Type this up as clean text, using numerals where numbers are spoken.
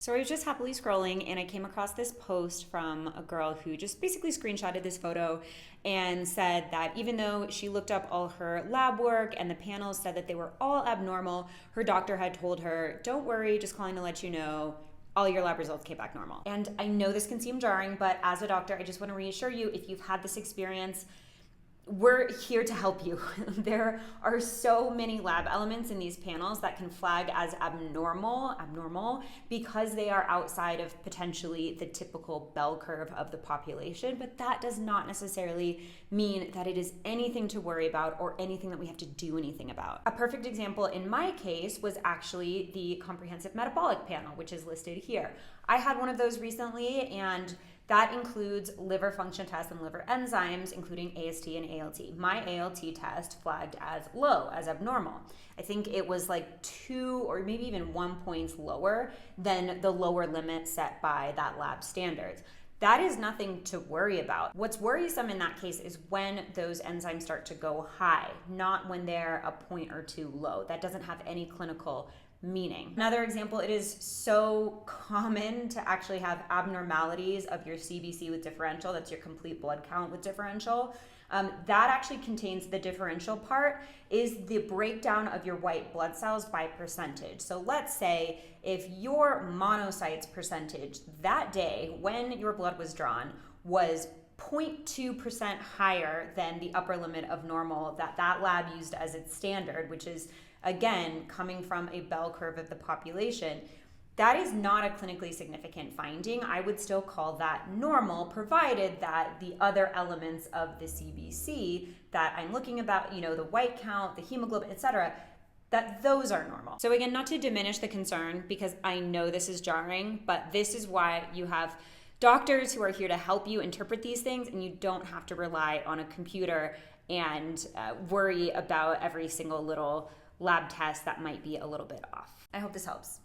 So I was just happily scrolling and I came across this post from a girl who just basically screenshotted this photo and said that even though she looked up all her lab work and the panels said that they were all abnormal, her doctor had told her, don't worry, just calling to let you know all your lab results came back normal. And I know this can seem jarring, but as a doctor, I just want to reassure you, if you've had this experience, we're here to help you. There are so many lab elements in these panels that can flag as abnormal because they are outside of potentially the typical bell curve of the population, but that does not necessarily mean that it is anything to worry about or anything that we have to do anything about. A perfect example in my case was actually the comprehensive metabolic panel, which is listed here. I had one of those recently, and that includes liver function tests and liver enzymes, including AST and ALT. My ALT test flagged as low, as abnormal. I think it was like 2 or maybe even 1 points lower than the lower limit set by that lab standards. That is nothing to worry about. What's worrisome in that case is when those enzymes start to go high, not when they're a point or two low. That doesn't have any clinical meaning. Another example, it is so common to actually have abnormalities of your CBC with differential, that's your complete blood count with differential. That actually contains the differential part is the breakdown of your white blood cells by percentage. So let's say if your monocytes percentage that day when your blood was drawn was 0.2% higher than the upper limit of normal that lab used as its standard, which is again coming from a bell curve of the population, that is not a clinically significant finding. I would still call that normal, provided that the other elements of the CBC that I'm looking about, the white count, the hemoglobin, etc., that those are normal. So again, not to diminish the concern, because I know this is jarring, but this is why you have doctors who are here to help you interpret these things, and you don't have to rely on a computer and worry about every single little lab test that might be a little bit off. I hope this helps.